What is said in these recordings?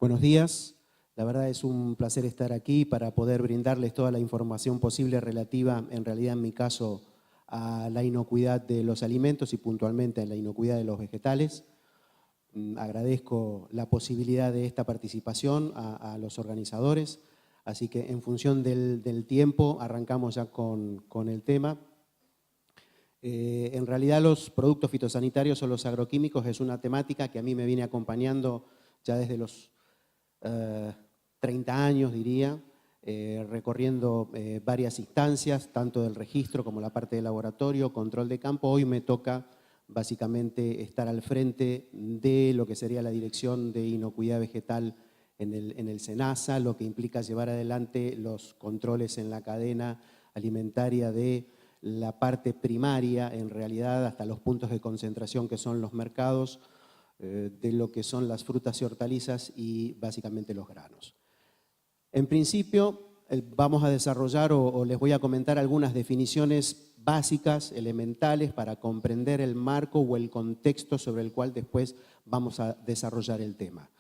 Buenos días. La verdad es un placer estar aquí para poder brindarles toda la información posible relativa, en realidad en mi caso, a la inocuidad de los alimentos y puntualmente a la inocuidad de los vegetales. Agradezco la posibilidad de esta participación a los organizadores, así que en función del tiempo arrancamos ya con el tema. En realidad los productos fitosanitarios o los agroquímicos es una temática que a mí me viene acompañando ya desde los 30 años, diría, recorriendo varias instancias, tanto del registro como la parte de laboratorio, control de campo. Hoy me toca básicamente estar al frente de lo que sería la Dirección de Inocuidad Vegetal en el SENASA, lo que implica llevar adelante los controles en la cadena alimentaria de la parte primaria, en realidad hasta los puntos de concentración que son los mercados, de lo que son las frutas y hortalizas y básicamente los granos. En principio vamos a desarrollar o les voy a comentar algunas definiciones básicas, elementales, para comprender el marco o el contexto sobre el cual después vamos a desarrollar el tema.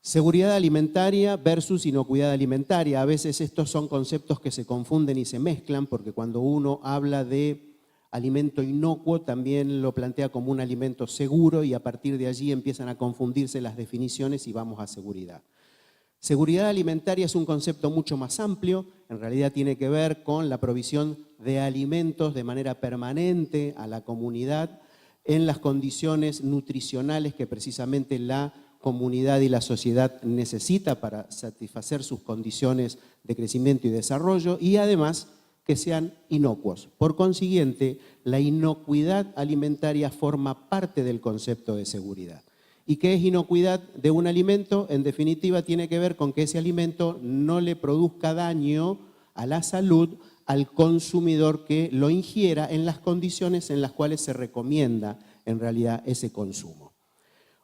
Seguridad alimentaria versus inocuidad alimentaria. A veces estos son conceptos que se confunden y se mezclan porque cuando uno habla de alimento inocuo también lo plantea como un alimento seguro y a partir de allí empiezan a confundirse las definiciones y vamos a seguridad. Seguridad alimentaria es un concepto mucho más amplio, en realidad tiene que ver con la provisión de alimentos de manera permanente a la comunidad en las condiciones nutricionales que precisamente la comunidad y la sociedad necesita para satisfacer sus condiciones de crecimiento y desarrollo y además que sean inocuos. Por consiguiente, la inocuidad alimentaria forma parte del concepto de seguridad. ¿Y qué es inocuidad de un alimento? En definitiva, tiene que ver con que ese alimento no le produzca daño a la salud al consumidor que lo ingiera en las condiciones en las cuales se recomienda en realidad ese consumo.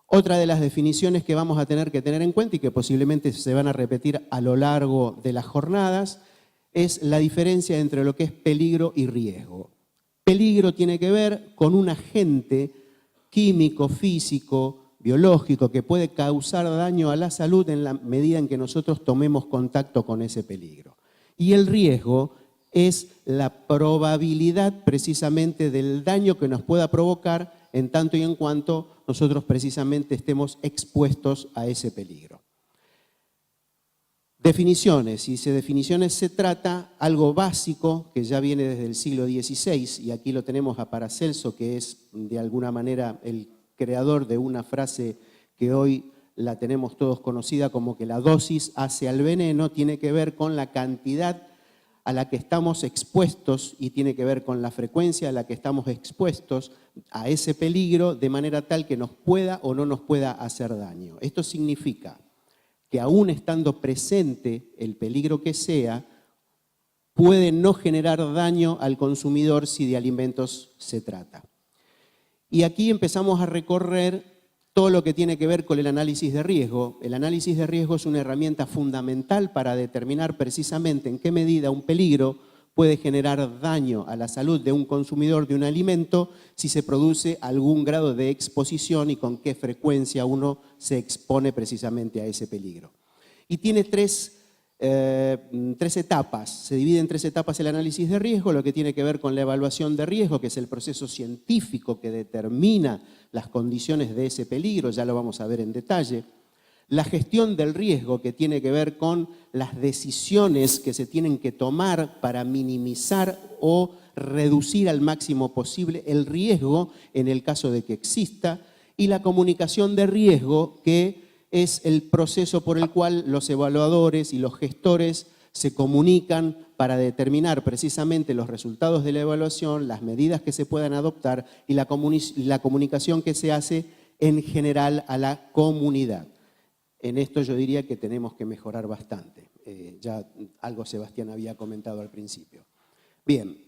Otra de las definiciones que vamos a tener que tener en cuenta y que posiblemente se van a repetir a lo largo de las jornadas es la diferencia entre lo que es peligro y riesgo. Peligro tiene que ver con un agente químico, físico, biológico que puede causar daño a la salud en la medida en que nosotros tomemos contacto con ese peligro. Y el riesgo es la probabilidad precisamente del daño que nos pueda provocar en tanto y en cuanto nosotros precisamente estemos expuestos a ese peligro. Definiciones, y de definiciones se trata algo básico que ya viene desde el siglo XVI, y aquí lo tenemos a Paracelso, que es de alguna manera el creador de una frase que hoy la tenemos todos conocida como que la dosis hace al veneno, tiene que ver con la cantidad a la que estamos expuestos y tiene que ver con la frecuencia a la que estamos expuestos a ese peligro de manera tal que nos pueda o no nos pueda hacer daño. Esto significa que aún estando presente el peligro que sea, puede no generar daño al consumidor si de alimentos se trata. Y aquí empezamos a recorrer todo lo que tiene que ver con el análisis de riesgo. El análisis de riesgo es una herramienta fundamental para determinar precisamente en qué medida un peligro puede generar daño a la salud de un consumidor de un alimento si se produce algún grado de exposición y con qué frecuencia uno se expone precisamente a ese peligro. Y tiene tres etapas, se divide en tres etapas el análisis de riesgo, lo que tiene que ver con la evaluación de riesgo, que es el proceso científico que determina las condiciones de ese peligro, ya lo vamos a ver en detalle. La gestión del riesgo, que tiene que ver con las decisiones que se tienen que tomar para minimizar o reducir al máximo posible el riesgo en el caso de que exista. Y la comunicación de riesgo, que es el proceso por el cual los evaluadores y los gestores se comunican para determinar precisamente los resultados de la evaluación, las medidas que se puedan adoptar y la comunicación que se hace en general a la comunidad. En esto yo diría que tenemos que mejorar bastante. Ya algo Sebastián había comentado al principio. Bien,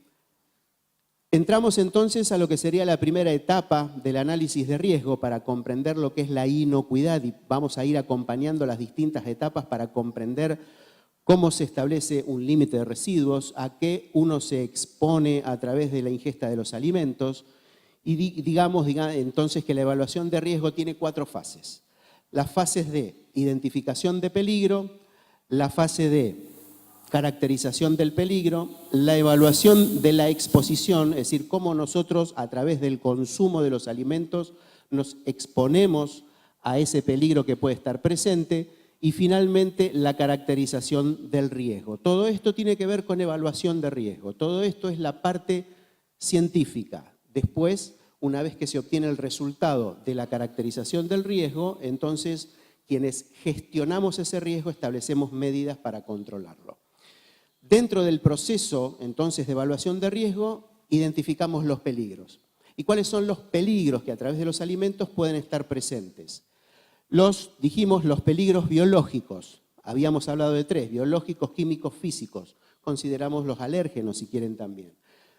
entramos entonces a lo que sería la primera etapa del análisis de riesgo para comprender lo que es la inocuidad y vamos a ir acompañando las distintas etapas para comprender cómo se establece un límite de residuos, a qué uno se expone a través de la ingesta de los alimentos y digamos entonces que la evaluación de riesgo tiene 4 fases. las fases de identificación de peligro, la fase de caracterización del peligro, la evaluación de la exposición, es decir, cómo nosotros a través del consumo de los alimentos nos exponemos a ese peligro que puede estar presente, y finalmente la caracterización del riesgo. Todo esto tiene que ver con evaluación de riesgo, todo esto es la parte científica. Después, una vez que se obtiene el resultado de la caracterización del riesgo, entonces quienes gestionamos ese riesgo establecemos medidas para controlarlo. Dentro del proceso, entonces, de evaluación de riesgo, identificamos los peligros. ¿Y cuáles son los peligros que a través de los alimentos pueden estar presentes? Dijimos los peligros biológicos. Habíamos hablado de 3, biológicos, químicos, físicos. Consideramos los alérgenos, si quieren también.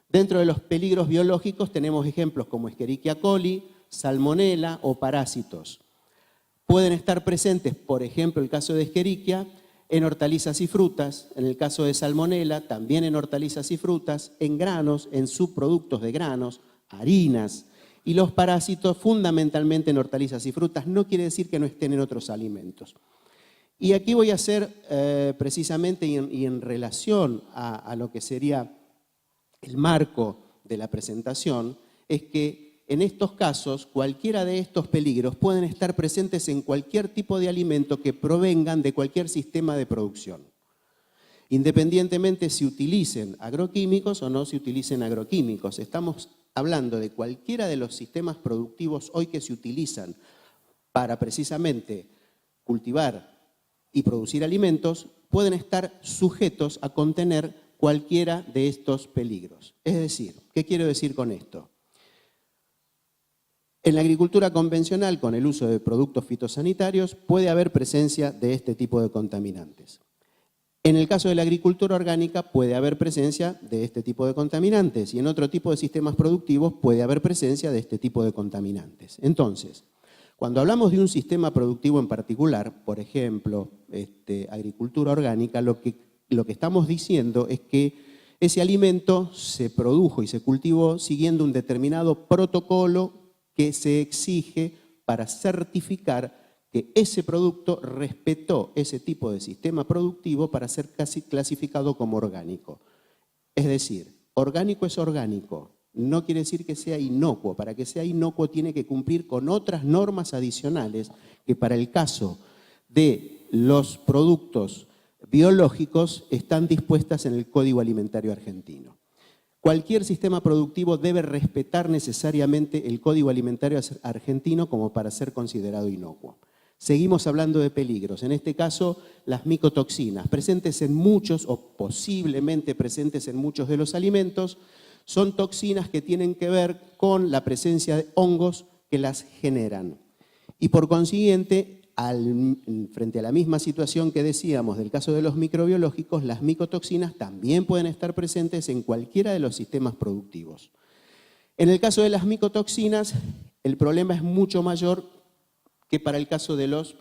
Dentro de los peligros biológicos tenemos ejemplos como Escherichia coli, Salmonella o parásitos. Pueden estar presentes, por ejemplo, el caso de Escherichia, en hortalizas y frutas, en el caso de Salmonella, también en hortalizas y frutas, en granos, en subproductos de granos, harinas, y los parásitos fundamentalmente en hortalizas y frutas, no quiere decir que no estén en otros alimentos. Y aquí voy a hacer precisamente y en relación a lo que sería el marco de la presentación, es que en estos casos cualquiera de estos peligros pueden estar presentes en cualquier tipo de alimento que provengan de cualquier sistema de producción, independientemente si utilicen agroquímicos o no se utilicen agroquímicos. Estamos hablando de cualquiera de los sistemas productivos hoy que se utilizan para precisamente cultivar y producir alimentos, pueden estar sujetos a contener cualquiera de estos peligros. Es decir, ¿qué quiero decir con esto? En la agricultura convencional, con el uso de productos fitosanitarios, puede haber presencia de este tipo de contaminantes. En el caso de la agricultura orgánica puede haber presencia de este tipo de contaminantes y en otro tipo de sistemas productivos puede haber presencia de este tipo de contaminantes. Entonces, cuando hablamos de un sistema productivo en particular, por ejemplo, agricultura orgánica, lo que estamos diciendo es que ese alimento se produjo y se cultivó siguiendo un determinado protocolo que se exige para certificar que ese producto respetó ese tipo de sistema productivo para ser casi clasificado como orgánico. Es decir, orgánico es orgánico, no quiere decir que sea inocuo. Para que sea inocuo tiene que cumplir con otras normas adicionales que para el caso de los productos biológicos están dispuestas en el Código Alimentario Argentino. Cualquier sistema productivo debe respetar necesariamente el Código Alimentario Argentino como para ser considerado inocuo. Seguimos hablando de peligros, en este caso las micotoxinas, presentes en muchos o posiblemente presentes en muchos de los alimentos, son toxinas que tienen que ver con la presencia de hongos que las generan. Y por consiguiente, frente a la misma situación que decíamos del caso de los microbiológicos, las micotoxinas también pueden estar presentes en cualquiera de los sistemas productivos. En el caso de las micotoxinas, el problema es mucho mayor que para el caso de los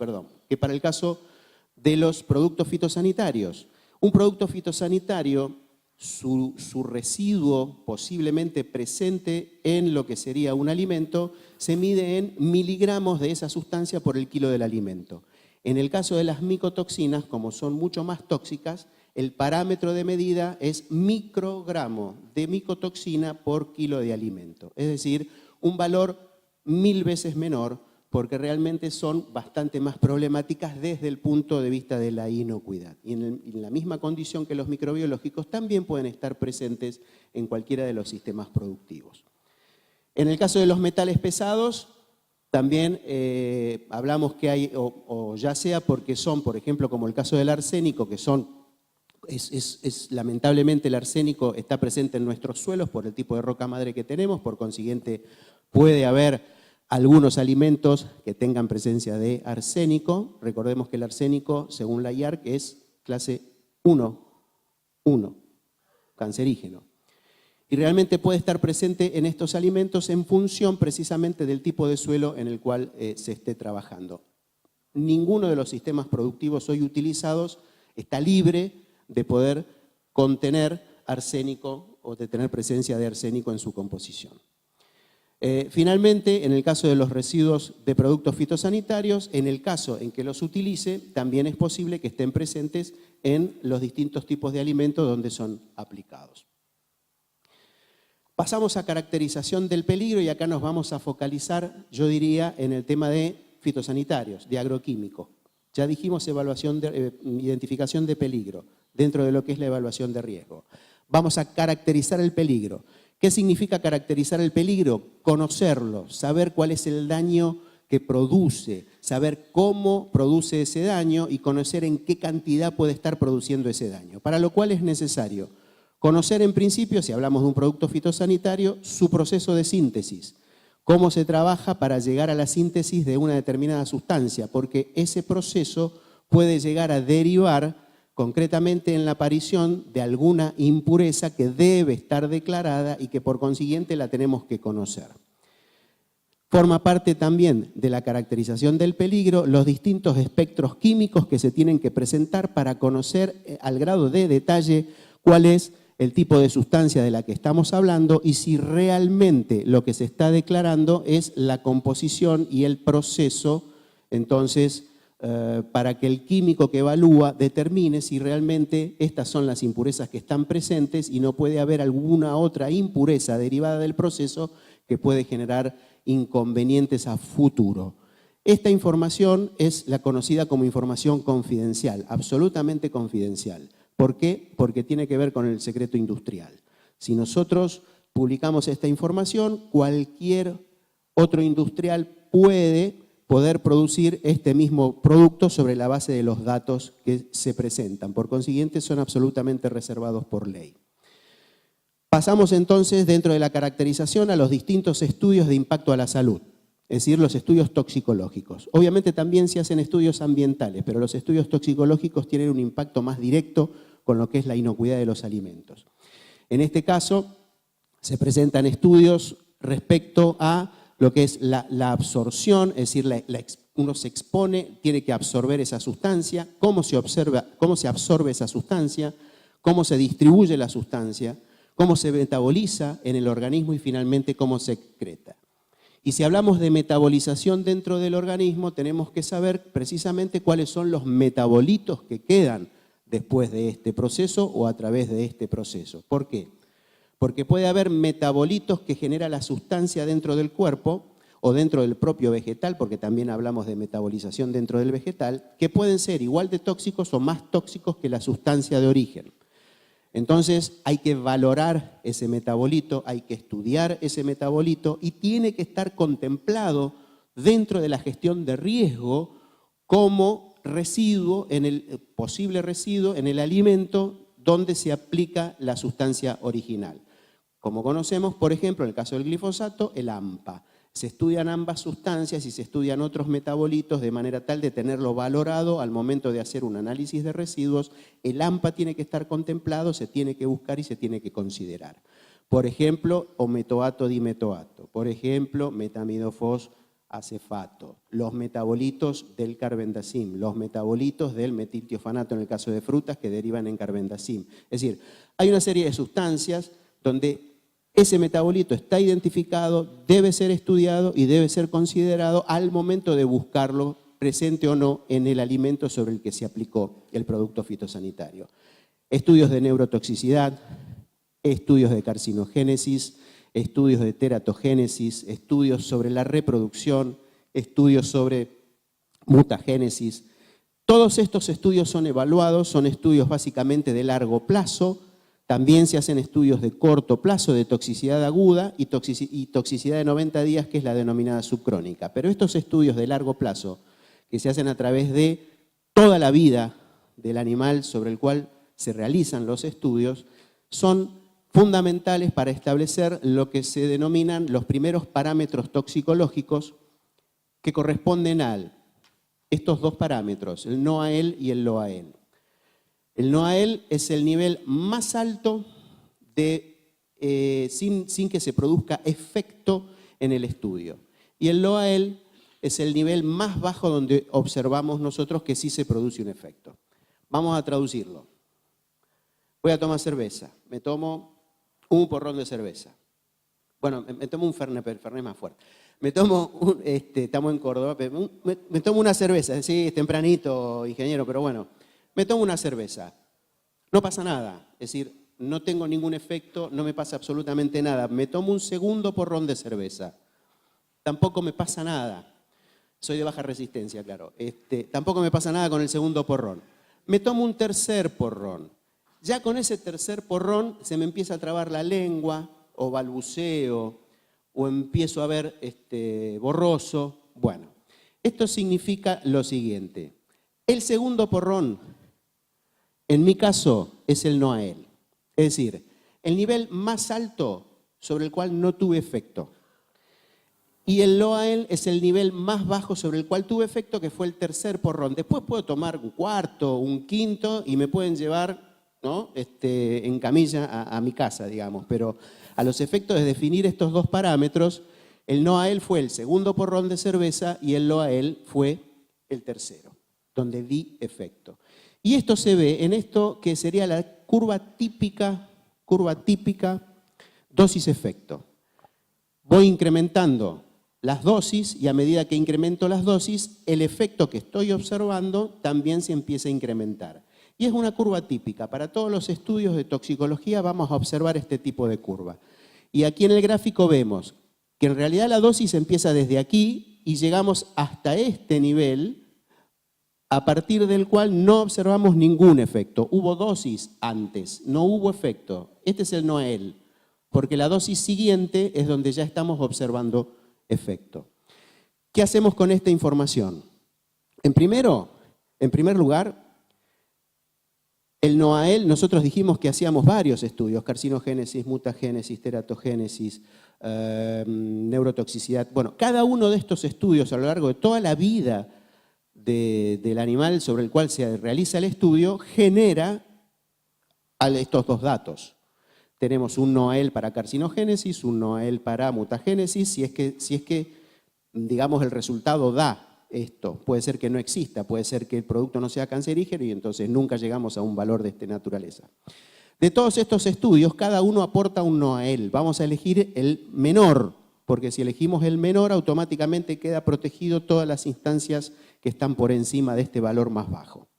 productos fitosanitarios. Un producto fitosanitario, su residuo posiblemente presente en lo que sería un alimento, se mide en miligramos de esa sustancia por el kilo del alimento. En el caso de las micotoxinas, como son mucho más tóxicas, el parámetro de medida es microgramo de micotoxina por kilo de alimento. Es decir, un valor 1000 veces menor, porque realmente son bastante más problemáticas desde el punto de vista de la inocuidad. Y en la misma condición que los microbiológicos también pueden estar presentes en cualquiera de los sistemas productivos. En el caso de los metales pesados, también hablamos que hay, o ya sea porque son, por ejemplo, como el caso del arsénico, que lamentablemente el arsénico está presente en nuestros suelos por el tipo de roca madre que tenemos, por consiguiente puede haber algunos alimentos que tengan presencia de arsénico. Recordemos que el arsénico, según la IARC, es clase 1, cancerígeno. Y realmente puede estar presente en estos alimentos en función precisamente del tipo de suelo en el cual se esté trabajando. Ninguno de los sistemas productivos hoy utilizados está libre de poder contener arsénico o de tener presencia de arsénico en su composición. Finalmente, en el caso de los residuos de productos fitosanitarios, en el caso en que los utilice, también es posible que estén presentes en los distintos tipos de alimentos donde son aplicados. Pasamos a caracterización del peligro y acá nos vamos a focalizar, yo diría, en el tema de fitosanitarios, de agroquímicos. Ya dijimos identificación de peligro dentro de lo que es la evaluación de riesgo. Vamos a caracterizar el peligro. ¿Qué significa caracterizar el peligro? Conocerlo, saber cuál es el daño que produce, saber cómo produce ese daño y conocer en qué cantidad puede estar produciendo ese daño. Para lo cual es necesario conocer en principio, si hablamos de un producto fitosanitario, su proceso de síntesis, cómo se trabaja para llegar a la síntesis de una determinada sustancia, porque ese proceso puede llegar a derivar concretamente en la aparición de alguna impureza que debe estar declarada y que por consiguiente la tenemos que conocer. Forma parte también de la caracterización del peligro los distintos espectros químicos que se tienen que presentar para conocer al grado de detalle cuál es el tipo de sustancia de la que estamos hablando y si realmente lo que se está declarando es la composición y el proceso, entonces, para que el químico que evalúa determine si realmente estas son las impurezas que están presentes y no puede haber alguna otra impureza derivada del proceso que puede generar inconvenientes a futuro. Esta información es la conocida como información confidencial, absolutamente confidencial. ¿Por qué? Porque tiene que ver con el secreto industrial. Si nosotros publicamos esta información, cualquier otro industrial poder producir este mismo producto sobre la base de los datos que se presentan. Por consiguiente, son absolutamente reservados por ley. Pasamos entonces, dentro de la caracterización, a los distintos estudios de impacto a la salud, es decir, los estudios toxicológicos. Obviamente también se hacen estudios ambientales, pero los estudios toxicológicos tienen un impacto más directo con lo que es la inocuidad de los alimentos. En este caso, se presentan estudios respecto a lo que es la absorción, es decir, uno se expone, tiene que absorber esa sustancia, cómo se absorbe esa sustancia, cómo se distribuye la sustancia, cómo se metaboliza en el organismo y finalmente cómo se excreta. Y si hablamos de metabolización dentro del organismo, tenemos que saber precisamente cuáles son los metabolitos que quedan después de este proceso o a través de este proceso. ¿Por qué? Porque puede haber metabolitos que genera la sustancia dentro del cuerpo o dentro del propio vegetal, porque también hablamos de metabolización dentro del vegetal, que pueden ser igual de tóxicos o más tóxicos que la sustancia de origen. Entonces hay que valorar ese metabolito, hay que estudiar ese metabolito y tiene que estar contemplado dentro de la gestión de riesgo como residuo, posible residuo en el alimento donde se aplica la sustancia original. Como conocemos, por ejemplo, en el caso del glifosato, el AMPA. Se estudian ambas sustancias y se estudian otros metabolitos de manera tal de tenerlo valorado al momento de hacer un análisis de residuos. El AMPA tiene que estar contemplado, se tiene que buscar y se tiene que considerar. Por ejemplo, ometoato dimetoato. Por ejemplo, metamidofos-acefato. Los metabolitos del carbendazim. Los metabolitos del metiltiofanato en el caso de frutas que derivan en carbendazim. Es decir, hay una serie de sustancias donde ese metabolito está identificado, debe ser estudiado y debe ser considerado al momento de buscarlo, presente o no, en el alimento sobre el que se aplicó el producto fitosanitario. Estudios de neurotoxicidad, estudios de carcinogénesis, estudios de teratogénesis, estudios sobre la reproducción, estudios sobre mutagénesis. Todos estos estudios son evaluados, son estudios básicamente de largo plazo. También se hacen estudios de corto plazo de toxicidad aguda y toxicidad de 90 días, que es la denominada subcrónica. Pero estos estudios de largo plazo, que se hacen a través de toda la vida del animal sobre el cual se realizan los estudios, son fundamentales para establecer lo que se denominan los primeros parámetros toxicológicos que corresponden a estos dos parámetros, el NOAEL y el LOAEL. El NOAEL es el nivel más alto sin que se produzca efecto en el estudio. Y el LOAEL es el nivel más bajo donde observamos nosotros que sí se produce un efecto. Vamos a traducirlo. Voy a tomar cerveza. Me tomo un porrón de cerveza. Bueno, me tomo un Fernet, pero el Fernet es más fuerte. Me tomo, estamos en Córdoba, me tomo una cerveza, sí, es tempranito, ingeniero, pero bueno, me tomo una cerveza. No pasa nada, es decir, no tengo ningún efecto, no me pasa absolutamente nada. Me tomo un segundo porrón de cerveza, tampoco me pasa nada. Soy de baja resistencia, claro. Tampoco me pasa nada con el segundo porrón. Me tomo un tercer porrón. Ya con ese tercer porrón se me empieza a trabar la lengua, o balbuceo, o empiezo a ver borroso. Bueno, esto significa lo siguiente. El segundo porrón, en mi caso, es el NOAEL. Es decir, el nivel más alto sobre el cual no tuve efecto. Y el LOAEL es el nivel más bajo sobre el cual tuve efecto, que fue el tercer porrón. Después puedo tomar un cuarto, un quinto y me pueden llevar, ¿no? En camilla a mi casa, digamos. Pero a los efectos de definir estos dos parámetros, el NOAEL fue el segundo porrón de cerveza y el LOAEL fue el tercero, donde di efecto. Y esto se ve en esto que sería la curva típica dosis-efecto. Voy incrementando las dosis y a medida que incremento las dosis, el efecto que estoy observando también se empieza a incrementar. Y es una curva típica. Para todos los estudios de toxicología vamos a observar este tipo de curva. Y aquí en el gráfico vemos que en realidad la dosis empieza desde aquí y llegamos hasta este nivel, a partir del cual no observamos ningún efecto. Hubo dosis antes, no hubo efecto. Este es el NOAEL, porque la dosis siguiente es donde ya estamos observando efecto. ¿Qué hacemos con esta información? En primer lugar, el NOAEL, nosotros dijimos que hacíamos varios estudios, carcinogénesis, mutagénesis, teratogénesis, neurotoxicidad. Bueno, cada uno de estos estudios a lo largo de toda la vida del animal sobre el cual se realiza el estudio genera estos dos datos. Tenemos un NOAEL para carcinogénesis, un NOAEL para mutagénesis, si es que, digamos, el resultado da esto. Puede ser que no exista, puede ser que el producto no sea cancerígeno y entonces nunca llegamos a un valor de esta naturaleza. De todos estos estudios, cada uno aporta un NOAEL. Vamos a elegir el menor, porque si elegimos el menor, automáticamente queda protegido todas las instancias que están por encima de este valor más bajo.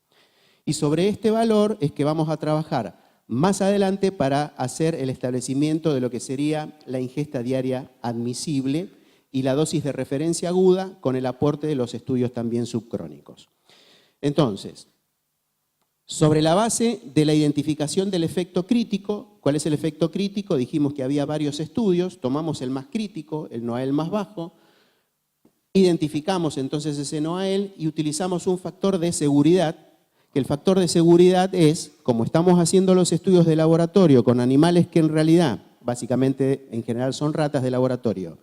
Y sobre este valor es que vamos a trabajar más adelante para hacer el establecimiento de lo que sería la ingesta diaria admisible y la dosis de referencia aguda con el aporte de los estudios también subcrónicos. Entonces, sobre la base de la identificación del efecto crítico, ¿cuál es el efecto crítico? Dijimos que había varios estudios, tomamos el más crítico, el NOAEL más bajo, identificamos entonces ese NOAEL y utilizamos un factor de seguridad. El factor de seguridad es, como estamos haciendo los estudios de laboratorio con animales que en realidad, básicamente en general son ratas de laboratorio,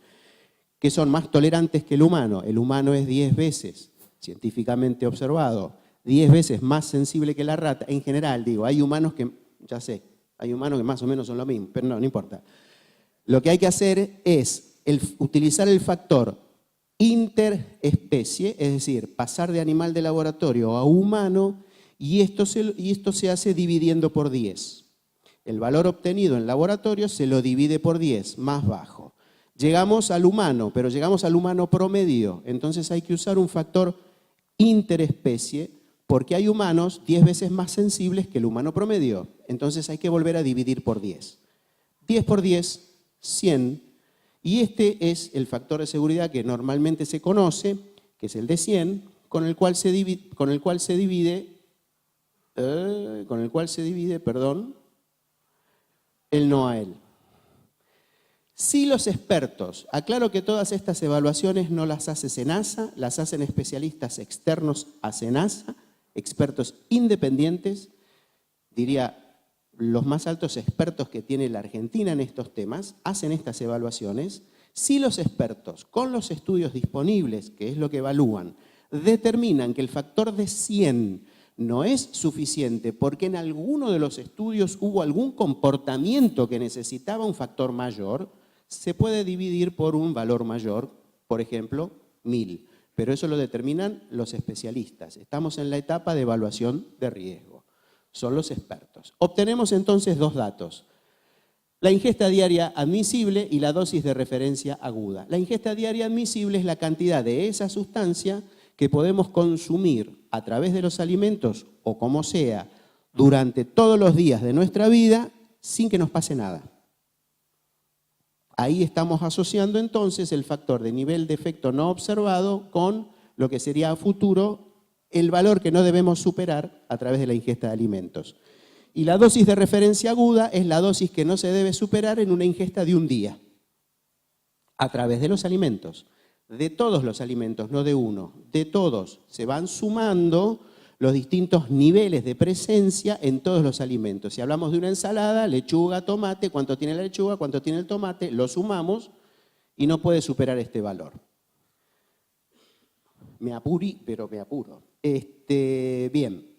que son más tolerantes que el humano es 10 veces, científicamente observado, 10 veces más sensible que la rata. En general, digo, hay humanos que, ya sé, hay humanos que más o menos son lo mismo, pero no importa. Lo que hay que hacer es utilizar el factor interespecie, es decir, pasar de animal de laboratorio a humano, y esto se hace dividiendo por 10. El valor obtenido en laboratorio se lo divide por 10, más bajo. Llegamos al humano, pero llegamos al humano promedio. Entonces hay que usar un factor interespecie porque hay humanos 10 veces más sensibles que el humano promedio. Entonces hay que volver a dividir por 10. 10 por 10, 100. Y este es el factor de seguridad que normalmente se conoce, que es el de 100, con el cual se divide el NOAEL. Si los expertos, aclaro que todas estas evaluaciones no las hace SENASA, las hacen especialistas externos a SENASA, expertos independientes, diría los más altos expertos que tiene la Argentina en estos temas, hacen estas evaluaciones. Si los expertos, con los estudios disponibles, que es lo que evalúan, determinan que el factor de 100 no es suficiente porque en alguno de los estudios hubo algún comportamiento que necesitaba un factor mayor, se puede dividir por un valor mayor, por ejemplo, 1000. Pero eso lo determinan los especialistas. Estamos en la etapa de evaluación de riesgo. Son los expertos. Obtenemos entonces dos datos. La ingesta diaria admisible y la dosis de referencia aguda. La ingesta diaria admisible es la cantidad de esa sustancia que podemos consumir a través de los alimentos o como sea durante todos los días de nuestra vida sin que nos pase nada. Ahí estamos asociando entonces el factor de nivel de efecto no observado con lo que sería a futuro el valor que no debemos superar a través de la ingesta de alimentos. Y la dosis de referencia aguda es la dosis que no se debe superar en una ingesta de un día, a través de los alimentos, de todos los alimentos, no de uno, de todos. Se van sumando los distintos niveles de presencia en todos los alimentos. Si hablamos de una ensalada, lechuga, tomate, ¿cuánto tiene la lechuga? ¿Cuánto tiene el tomate? Lo sumamos y no puede superar este valor. Me apuré, pero me apuro. Bien.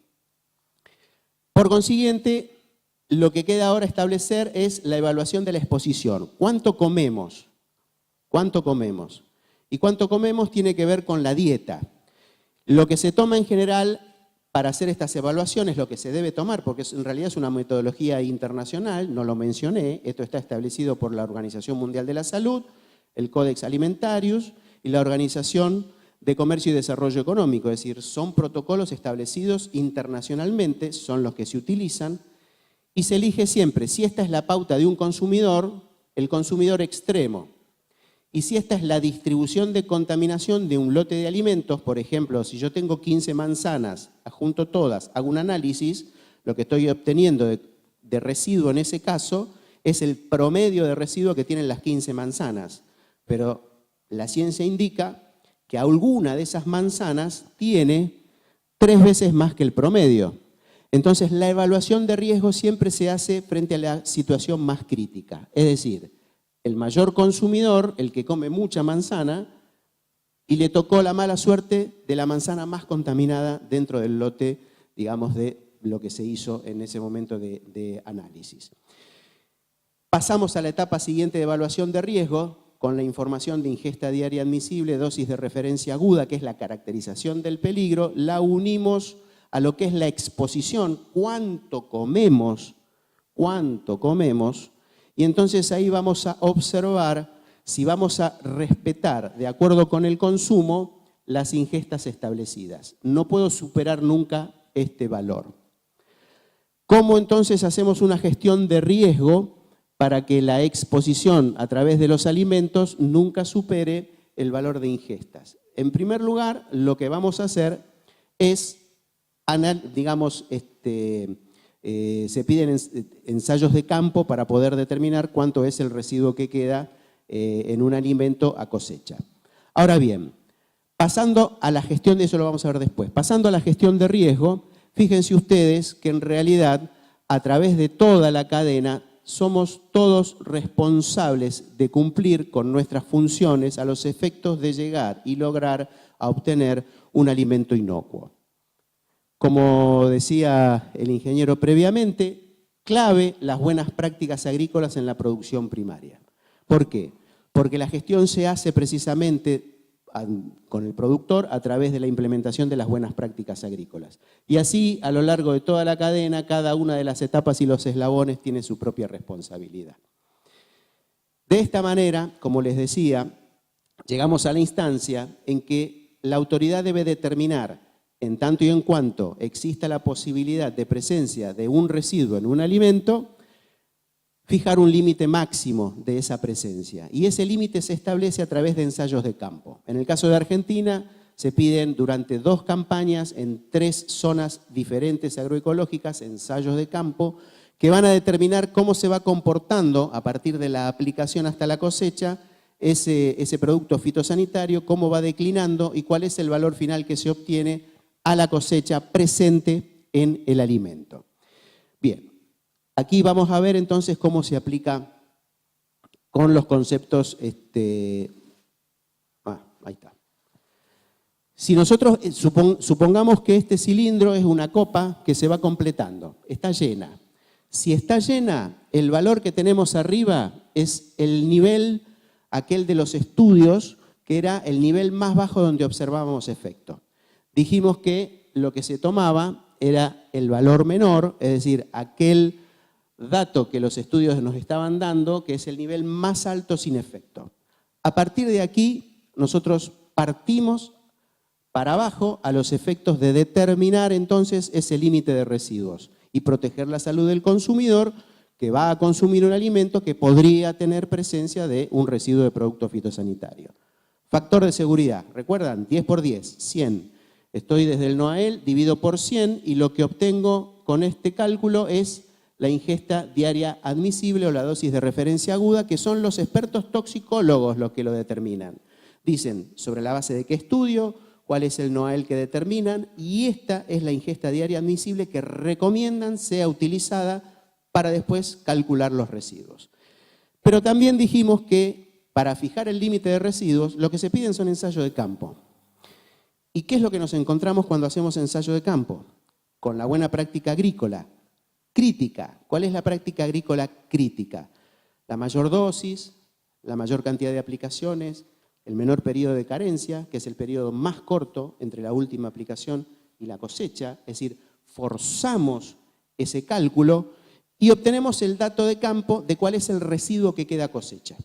Por consiguiente, lo que queda ahora establecer es la evaluación de la exposición. ¿Cuánto comemos? ¿Cuánto comemos? Y cuánto comemos tiene que ver con la dieta. Lo que se toma en general para hacer estas evaluaciones, lo que se debe tomar, porque en realidad es una metodología internacional, no lo mencioné, esto está establecido por la Organización Mundial de la Salud, el Codex Alimentarius y la Organización de Comercio y Desarrollo Económico, es decir, son protocolos establecidos internacionalmente, son los que se utilizan, y se elige siempre, si esta es la pauta de un consumidor, el consumidor extremo, y si esta es la distribución de contaminación de un lote de alimentos, por ejemplo, si yo tengo 15 manzanas, junto todas, hago un análisis, lo que estoy obteniendo de residuo en ese caso es el promedio de residuo que tienen las 15 manzanas, pero la ciencia indica que alguna de esas manzanas tiene 3 veces más que el promedio. Entonces, la evaluación de riesgo siempre se hace frente a la situación más crítica. Es decir, el mayor consumidor, el que come mucha manzana, y le tocó la mala suerte de la manzana más contaminada dentro del lote, digamos, de lo que se hizo en ese momento de análisis. Pasamos a la etapa siguiente de evaluación de riesgo, con la información de ingesta diaria admisible, dosis de referencia aguda, que es la caracterización del peligro, la unimos a lo que es la exposición, cuánto comemos, y entonces ahí vamos a observar si vamos a respetar, de acuerdo con el consumo, las ingestas establecidas. No puedo superar nunca este valor. ¿Cómo entonces hacemos una gestión de riesgo para que la exposición a través de los alimentos nunca supere el valor de ingestas? En primer lugar, lo que vamos a hacer es, digamos, se piden ensayos de campo para poder determinar cuánto es el residuo que queda en un alimento a cosecha. Ahora bien, pasando a la gestión, de eso lo vamos a ver después, pasando a la gestión de riesgo, fíjense ustedes que en realidad a través de toda la cadena somos todos responsables de cumplir con nuestras funciones a los efectos de llegar y lograr a obtener un alimento inocuo. Como decía el ingeniero previamente, clave las buenas prácticas agrícolas en la producción primaria. ¿Por qué? Porque la gestión se hace precisamente con el productor a través de la implementación de las buenas prácticas agrícolas. Y así, a lo largo de toda la cadena, cada una de las etapas y los eslabones tiene su propia responsabilidad. De esta manera, como les decía, llegamos a la instancia en que la autoridad debe determinar, en tanto y en cuanto exista la posibilidad de presencia de un residuo en un alimento, fijar un límite máximo de esa presencia. Y ese límite se establece a través de ensayos de campo. En el caso de Argentina, se piden durante 2 campañas en 3 zonas diferentes agroecológicas, ensayos de campo, que van a determinar cómo se va comportando a partir de la aplicación hasta la cosecha ese producto fitosanitario, cómo va declinando y cuál es el valor final que se obtiene a la cosecha presente en el alimento. Bien. Aquí vamos a ver entonces cómo se aplica con los conceptos, ahí está. Si nosotros supongamos que este cilindro es una copa que se va completando, está llena. Si está llena, el valor que tenemos arriba es el nivel, aquel de los estudios, que era el nivel más bajo donde observábamos efecto. Dijimos que lo que se tomaba era el valor menor, es decir, aquel dato que los estudios nos estaban dando, que es el nivel más alto sin efecto. A partir de aquí, nosotros partimos para abajo a los efectos de determinar entonces ese límite de residuos y proteger la salud del consumidor que va a consumir un alimento que podría tener presencia de un residuo de producto fitosanitario. Factor de seguridad, ¿recuerdan? 10 por 10, 100. Estoy desde el NOAEL, divido por 100 y lo que obtengo con este cálculo es la ingesta diaria admisible o la dosis de referencia aguda, que son los expertos toxicólogos los que lo determinan. Dicen sobre la base de qué estudio, cuál es el NOAEL que determinan, y esta es la ingesta diaria admisible que recomiendan sea utilizada para después calcular los residuos. Pero también dijimos que para fijar el límite de residuos, lo que se piden son ensayos de campo. ¿Y qué es lo que nos encontramos cuando hacemos ensayo de campo? Con la buena práctica agrícola crítica. ¿Cuál es la práctica agrícola crítica? La mayor dosis, la mayor cantidad de aplicaciones, el menor periodo de carencia, que es el periodo más corto entre la última aplicación y la cosecha, es decir, forzamos ese cálculo y obtenemos el dato de campo de cuál es el residuo que queda cosecha.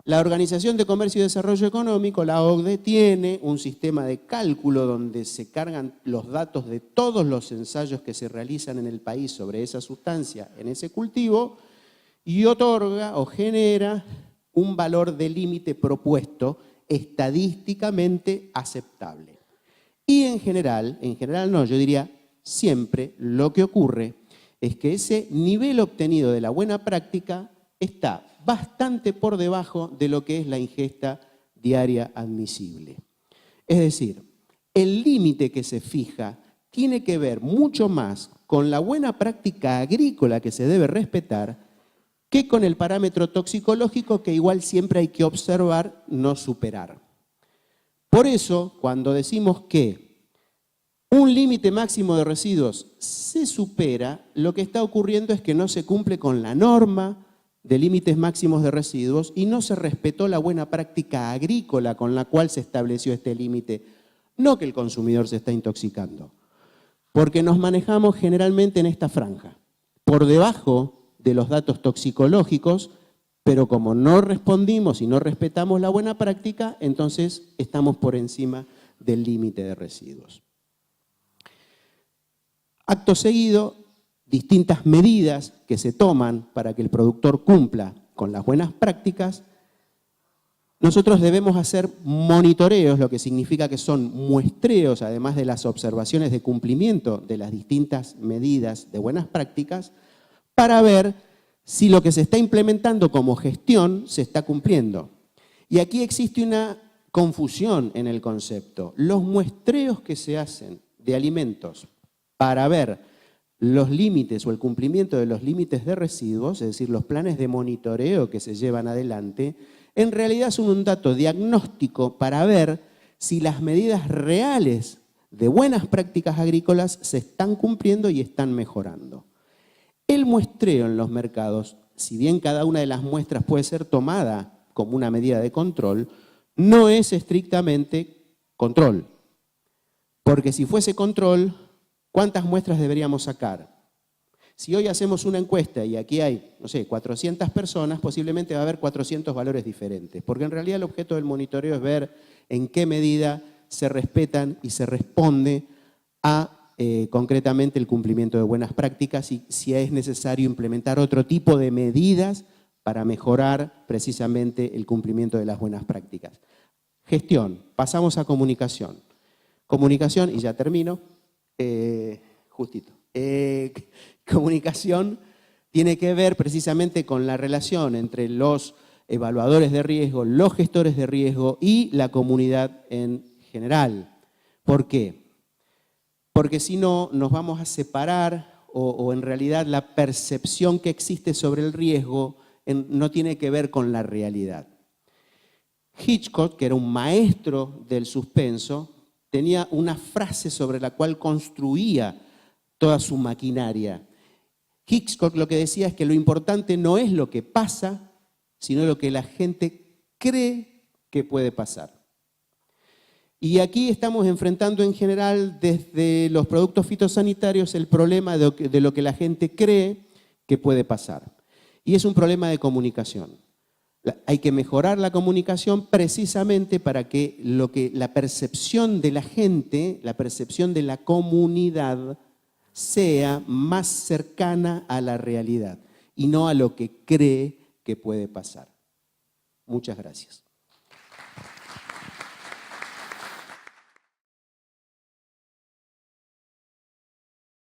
La Organización de Comercio y Desarrollo Económico, la OCDE, tiene un sistema de cálculo donde se cargan los datos de todos los ensayos que se realizan en el país sobre esa sustancia en ese cultivo y otorga o genera un valor de límite propuesto estadísticamente aceptable. Y en general no, yo diría siempre, lo que ocurre es que ese nivel obtenido de la buena práctica está bastante por debajo de lo que es la ingesta diaria admisible. Es decir, el límite que se fija tiene que ver mucho más con la buena práctica agrícola que se debe respetar que con el parámetro toxicológico que igual siempre hay que observar, no superar. Por eso, cuando decimos que un límite máximo de residuos se supera, lo que está ocurriendo es que no se cumple con la norma de límites máximos de residuos y no se respetó la buena práctica agrícola con la cual se estableció este límite. No que el consumidor se está intoxicando, porque nos manejamos generalmente en esta franja, por debajo de los datos toxicológicos, pero como no respondimos y no respetamos la buena práctica, entonces estamos por encima del límite de residuos. Acto seguido, distintas medidas que se toman para que el productor cumpla con las buenas prácticas. Nosotros debemos hacer monitoreos, lo que significa que son muestreos, además de las observaciones de cumplimiento de las distintas medidas de buenas prácticas, para ver si lo que se está implementando como gestión se está cumpliendo. Y aquí existe una confusión en el concepto. Los muestreos que se hacen de alimentos para ver los límites o el cumplimiento de los límites de residuos, es decir, los planes de monitoreo que se llevan adelante, en realidad son un dato diagnóstico para ver si las medidas reales de buenas prácticas agrícolas se están cumpliendo y están mejorando. El muestreo en los mercados, si bien cada una de las muestras puede ser tomada como una medida de control, no es estrictamente control. Porque si fuese control, ¿cuántas muestras deberíamos sacar? Si hoy hacemos una encuesta y aquí hay, no sé, 400 personas, posiblemente va a haber 400 valores diferentes, porque en realidad el objeto del monitoreo es ver en qué medida se respetan y se responde a concretamente el cumplimiento de buenas prácticas y si es necesario implementar otro tipo de medidas para mejorar precisamente el cumplimiento de las buenas prácticas. Gestión, pasamos a comunicación. Comunicación, y ya termino, justito. Comunicación tiene que ver precisamente con la relación entre los evaluadores de riesgo, los gestores de riesgo y la comunidad en general. ¿Por qué? Porque si no, nos vamos a separar o en realidad la percepción que existe sobre el riesgo no tiene que ver con la realidad. Hitchcock, que era un maestro del suspenso, tenía una frase sobre la cual construía toda su maquinaria. Hitchcock lo que decía es que lo importante no es lo que pasa, sino lo que la gente cree que puede pasar. Y aquí estamos enfrentando en general desde los productos fitosanitarios el problema de lo que la gente cree qué puede pasar. Y es un problema de comunicación. Hay que mejorar la comunicación precisamente para que la percepción de la gente, la percepción de la comunidad, sea más cercana a la realidad y no a lo que cree que puede pasar. Muchas gracias.